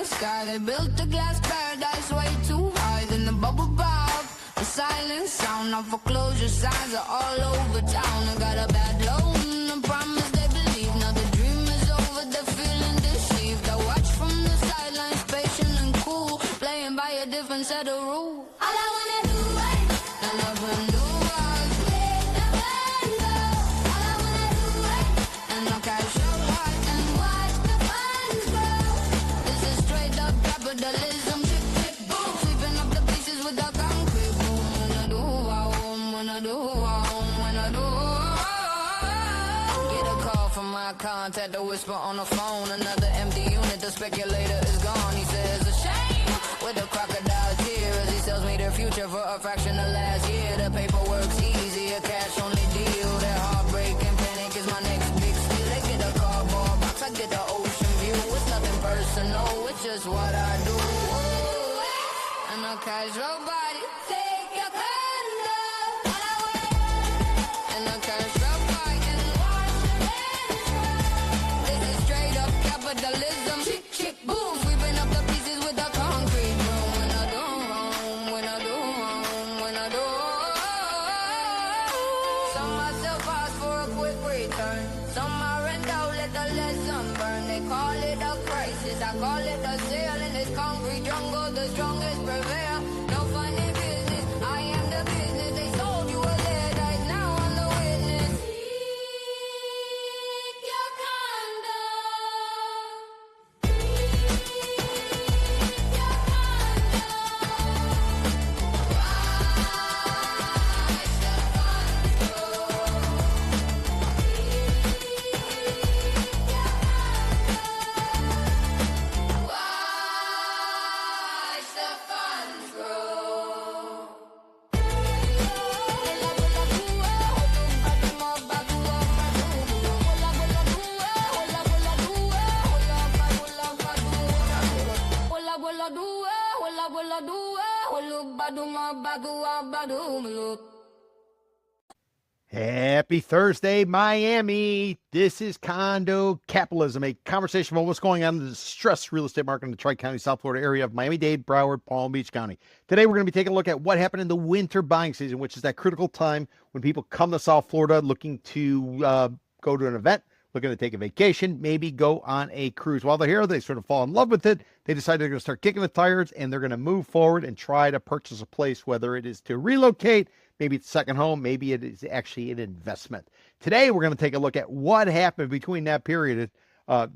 Sky, they built a glass paradise way too high. Then the bubble pop, the silent sound of foreclosure signs are all over town. I got a bad loan, a promise they believe. Now the dream is over, they're feeling deceived. I watch from the sidelines, patient and cool, playing by a different set of rules. All I wanna do is and I wanna do is take the window. All I wanna do is and I'll cash out hard and watch the funds grow. This is straight up capitalism, tick tick boom, sweeping up the pieces with the concrete boom. Wanna do, wanna do, wanna do. Get a call from my contact, a whisper on the phone. Another empty unit, the speculator is gone. He says a shame with a crocodile tear as he sells me their future for a fraction of last year. The paperwork's easy, a cash only deal. That heartbreak and panic is my next big steal. They get a cardboard box, I get the ocean view. It's nothing personal, it's just what I do. And a casual body, take your condo. And a casual body, and watch the intro. This is straight up capitalism, chick chick boom, sweeping up the pieces with the concrete boom. When I do wrong, when I do wrong, when I do. Some myself ask for a quick return. Some I rent out, let the lesson burn. They call it a crisis, I call it a sale. In this concrete jungle, the strongest prevail. No funny business, I am the business. They sold you a lead, now I'm the witness. Seek your condo. Happy Thursday, Miami. This is Condo Capitalism, a conversation about what's going on in the distressed real estate market in the Tri-County, South Florida area of Miami-Dade, Broward, Palm Beach County. Today, we're going to be taking a look at what happened in the winter buying season, which is that critical time when people come to South Florida looking to go to an event, looking to take a vacation, maybe go on a cruise. While they're here, they sort of fall in love with it. They decide they're going to start kicking the tires and they're going to move forward and try to purchase a place, whether it is to relocate, maybe it's a second home, maybe it is actually an investment. Today, we're going to take a look at what happened between that period,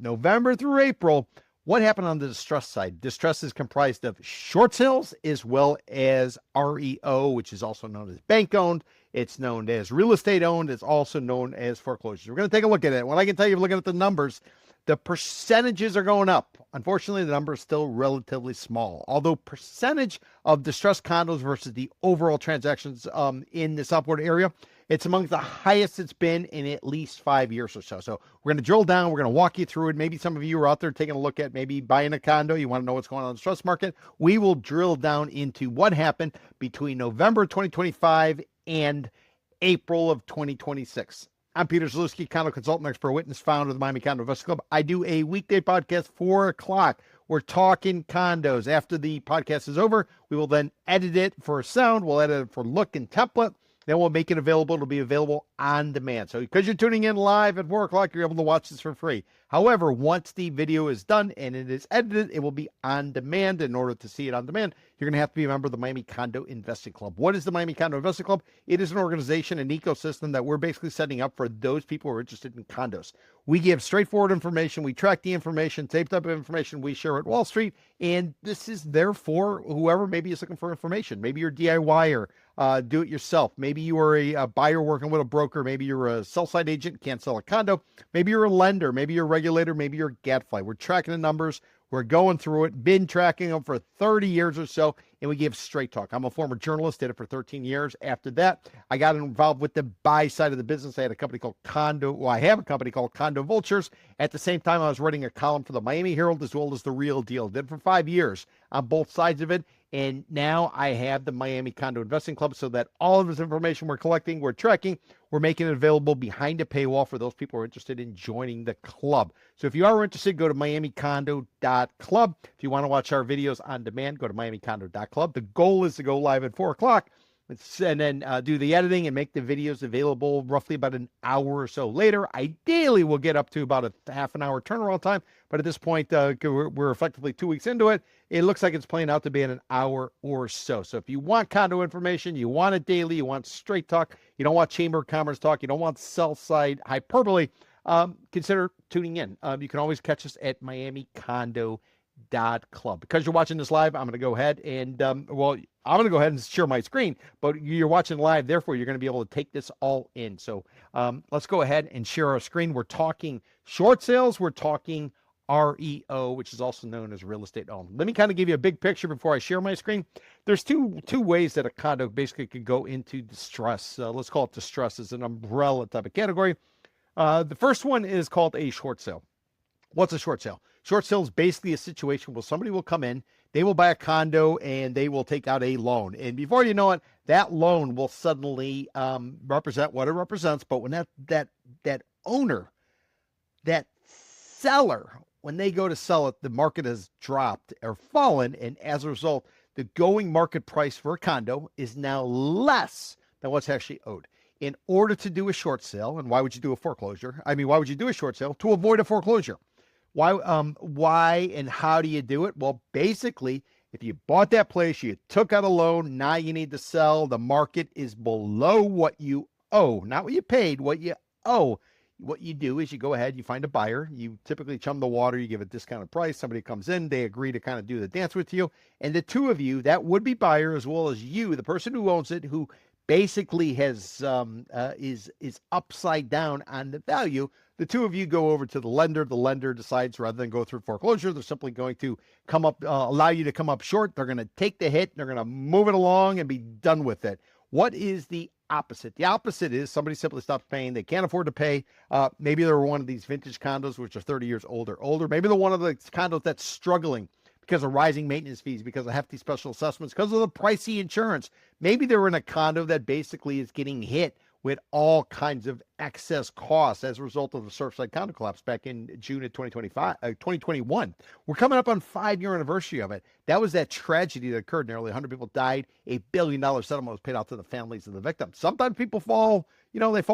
November through April. What happened on the distress side? Distress is comprised of short sales as well as REO, which is also known as bank owned. It's known as real estate owned. It's also known as foreclosures. We're going to take a look at it. What I can tell you, looking at the numbers, the percentages are going up. Unfortunately, the number is still relatively small. Although percentage of distressed condos versus the overall transactions in the South Florida area, it's among the highest it's been in at least 5 years or so. So we're going to drill down. We're going to walk you through it. Maybe some of you are out there taking a look at maybe buying a condo. You want to know what's going on in the distress market. We will drill down into what happened between November 2025 and April of 2026. I'm Peter Zalewski, condo consultant, expert witness, founder of the Miami Condo Investment Club. I do a weekday podcast, 4 o'clock. We're talking condos. After the podcast is over, we will then edit it for sound. We'll edit it for look and template. Then we'll make it available. It'll be available on demand. So because you're tuning in live at 4 o'clock, you're able to watch this for free. However, once the video is done and it is edited, it will be on demand. In order to see it on demand, you're going to have to be a member of the Miami Condo Investing Club. What is the Miami Condo Investing Club? It is an organization, an ecosystem that we're basically setting up for those people who are interested in condos. We give straightforward information. We track the information, taped up information we share at Wall Street. And this is there for whoever maybe is looking for information. Maybe you're DIYer, do it yourself. Maybe you are a buyer working with a broker. Maybe you're a sell-side agent, can't sell a condo. Maybe you're a lender. Maybe you're a regulator. Maybe you're a gadfly. We're tracking the numbers. We're going through it, been tracking them for 30 years or so, and we give straight talk. I'm a former journalist, did it for 13 years. After that, I got involved with the buy side of the business. I had a company called I have a company called Condo Vultures. At the same time, I was writing a column for the Miami Herald as well as the Real Deal. Did it for 5 years on both sides of it. And now I have the Miami Condo Investing Club, so that all of this information we're collecting, we're tracking, we're making it available behind a paywall for those people who are interested in joining the club. So if you are interested, go to miamicondo.club. If you want to watch our videos on demand, go to miamicondo.club. The goal is to go live at 4 o'clock and then do the editing and make the videos available roughly about an hour or so later. Ideally, we'll get up to about a half an hour turnaround time. But at this point, we're effectively 2 weeks into it. It looks like it's playing out to be in an hour or so. So if you want condo information, you want it daily, you want straight talk, you don't want chamber of commerce talk, you don't want sell side hyperbole, consider tuning in. You can always catch us at miamicondo.club. Because you're watching this live, I'm going to go ahead and, I'm going to go ahead and share my screen, but you're watching live, therefore you're going to be able to take this all in. So let's go ahead and share our screen. We're talking short sales. We're talking REO, which is also known as real estate owned. Let me kind of give you a big picture before I share my screen. There's two ways that a condo basically could go into distress. Let's call it distress as an umbrella type of category. The first one is called a short sale. What's a short sale? Short sale is basically a situation where somebody will come in, they will buy a condo, and they will take out a loan. And before you know it, that loan will suddenly represent what it represents. But when that owner, that seller, when they go to sell it, the market has dropped or fallen. And as a result, the going market price for a condo is now less than what's actually owed. In order to do a short sale, and why would you do a foreclosure? I mean, why would you do a short sale? To avoid a foreclosure. Why and how do you do it? Well, basically, if you bought that place, you took out a loan, now you need to sell, the market is below what you owe, not what you paid, what you owe. What you do is you go ahead, you find a buyer, you typically chum the water, you give a discounted price, somebody comes in, they agree to kind of do the dance with you, and the two of you, that would-be buyer as well as you, the person who owns it, who basically has is upside down on the value, the two of you go over to the lender decides rather than go through foreclosure, they're simply going to come up, allow you to come up short, they're going to take the hit, they're going to move it along and be done with it. What is the opposite? The opposite is somebody simply stops paying. They can't afford to pay. Maybe they're one of these vintage condos, which are 30 years older. Maybe they're one of the condos that's struggling because of rising maintenance fees, because of hefty special assessments, because of the pricey insurance. Maybe they're in a condo that basically is getting hit with all kinds of excess costs as a result of the Surfside condo collapse back in June of 2021. We're coming up on 5-year anniversary of it. That was that tragedy that occurred. Nearly 100 people died. $1 billion settlement was paid out to the families of the victims. Sometimes people fall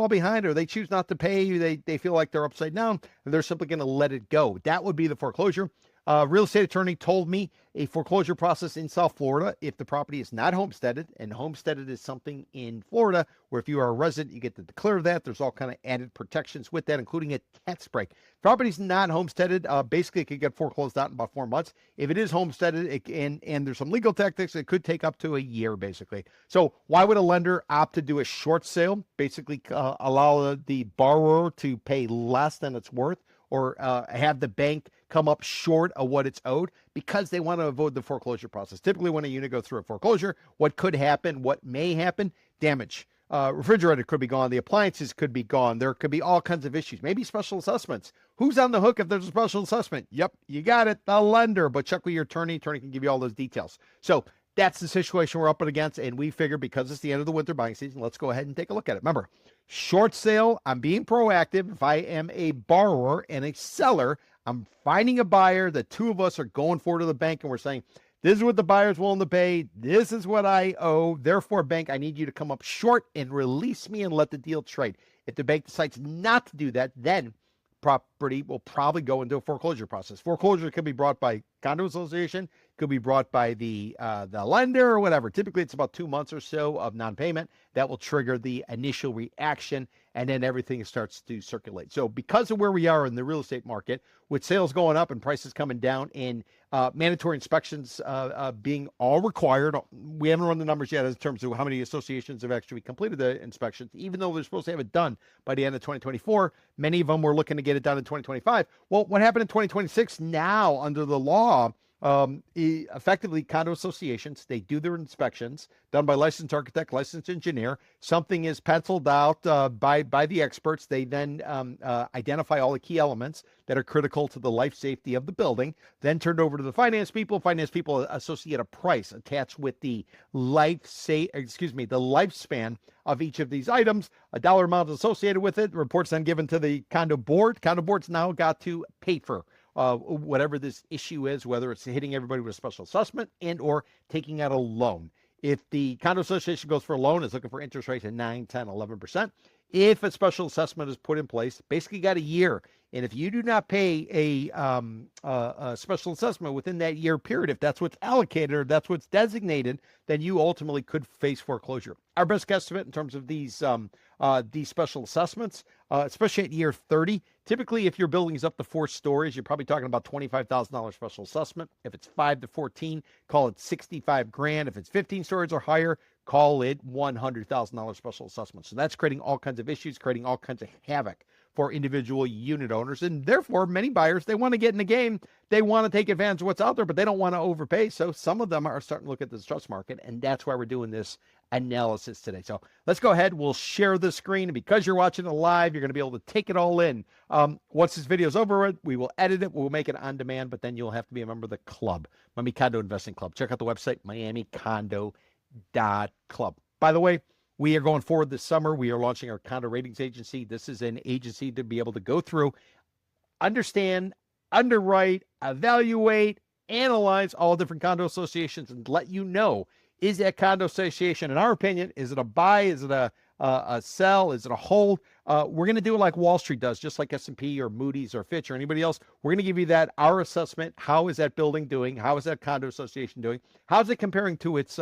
behind, or they choose not to pay. They feel like they're upside down, and they're simply going to let it go. That would be the foreclosure. Real estate attorney told me a foreclosure process in South Florida, if the property is not homesteaded, and homesteaded is something in Florida where if you are a resident, you get to declare that. There's all kind of added protections with that, including a tax break. Property's not homesteaded, basically it could get foreclosed out in about 4 months. If it is homesteaded, and there's some legal tactics, it could take up to a year, basically. So why would a lender opt to do a short sale? Basically allow the borrower to pay less than it's worth, or have the bank come up short of what it's owed, because they want to avoid the foreclosure process. Typically, when a unit goes through a foreclosure, what could happen, what may happen? Damage. Refrigerator could be gone. The appliances could be gone. There could be all kinds of issues. Maybe special assessments. Who's on the hook if there's a special assessment? Yep, you got it, the lender. But check with your attorney. Attorney can give you all those details. So that's the situation we're up against, and we figure because it's the end of the winter buying season, let's go ahead and take a look at it. Remember, short sale, I'm being proactive. If I am a borrower and a seller, I'm finding a buyer. The two of us are going forward to the bank, and we're saying, this is what the buyer's willing to pay. This is what I owe. Therefore, bank, I need you to come up short and release me and let the deal trade. If the bank decides not to do that, then property will probably go into a foreclosure process. Foreclosure could be brought by condo association, could be brought by the lender or whatever. Typically, it's about 2 months or so of non-payment that will trigger the initial reaction, and then everything starts to circulate. So because of where we are in the real estate market, with sales going up and prices coming down, and mandatory inspections being all required, we haven't run the numbers yet in terms of how many associations have actually completed the inspections, even though they're supposed to have it done by the end of 2024. Many of them were looking to get it done in 2025. Well, what happened in 2026 now under the law Effectively, condo associations, they do their inspections done by licensed architect, licensed engineer. Something is penciled out by the experts. They then identify all the key elements that are critical to the life safety of the building, then turned over to the finance people. Finance people associate a price attached with the the lifespan of each of these items, a dollar amount associated with it. Reports then given to the condo board. Condo board's now got to pay for whatever this issue is, whether it's hitting everybody with a special assessment and or taking out a loan. If the condo association goes for a loan, is looking for interest rates at 9, 10, 11%. If a special assessment is put in place, basically got a year. And if you do not pay a special assessment within that year period, if that's what's allocated or that's what's designated, then you ultimately could face foreclosure. Our best estimate in terms of these special assessments, especially at year 30, typically if your building is up to 4 stories, you're probably talking about $25,000 special assessment. If it's 5 to 14, call it 65 grand. If it's 15 stories or higher, call it $100,000 special assessment. So that's creating all kinds of issues, creating all kinds of havoc for individual unit owners. And therefore, many buyers, they want to get in the game. They want to take advantage of what's out there, but they don't want to overpay. So some of them are starting to look at the distress market, and that's why we're doing this analysis today. So let's go ahead. We'll share the screen. And because you're watching it live, you're going to be able to take it all in. Once this video is over, we will edit it. We'll make it on demand, but then you'll have to be a member of the club, Miami Condo Investing Club. Check out the website, miamicondo.club. By the way, we are going forward this summer. We are launching our condo ratings agency. This is an agency to be able to go through, understand, underwrite, evaluate, analyze all different condo associations and let you know, is that condo association, in our opinion, is it a buy? Is it a sell? Is it a hold? We're going to do it like Wall Street does, just like S&P or Moody's or Fitch or anybody else. We're going to give you our assessment. How is that building doing? How is that condo association doing? How's it comparing to its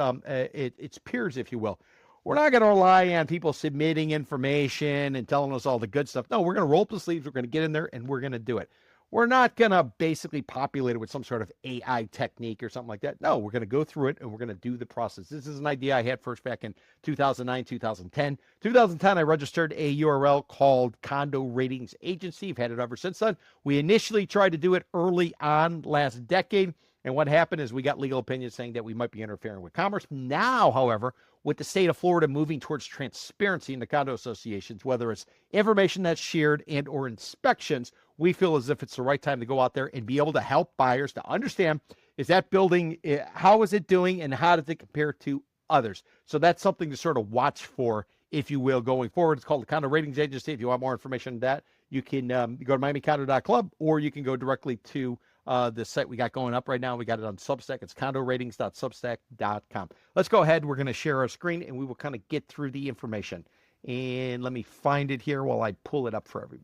peers, if you will? We're not going to rely on people submitting information and telling us all the good stuff. No, we're going to roll up the sleeves. We're going to get in there and we're going to do it. We're not going to basically populate it with some sort of AI technique or something like that. No, we're going to go through it and we're going to do the process. This is an idea I had first back in 2009, 2010. 2010, I registered a URL called Condo Ratings Agency. I've had it ever since then. We initially tried to do it early on last decade. And what happened is we got legal opinions saying that we might be interfering with commerce. Now, however, with the state of Florida moving towards transparency in the condo associations, whether it's information that's shared and or inspections, we feel as if it's the right time to go out there and be able to help buyers to understand, is that building, how is it doing and how does it compare to others? So that's something to sort of watch for, if you will, going forward. It's called the Condo Ratings Agency. If you want more information on that, you can go to miamicondo.club or you can go directly to the site we got going up right now. We got it on Substack. It's condoratings.substack.com. Let's go ahead. We're going to share our screen and we will kind of get through the information. And let me find it here while I pull it up for everybody.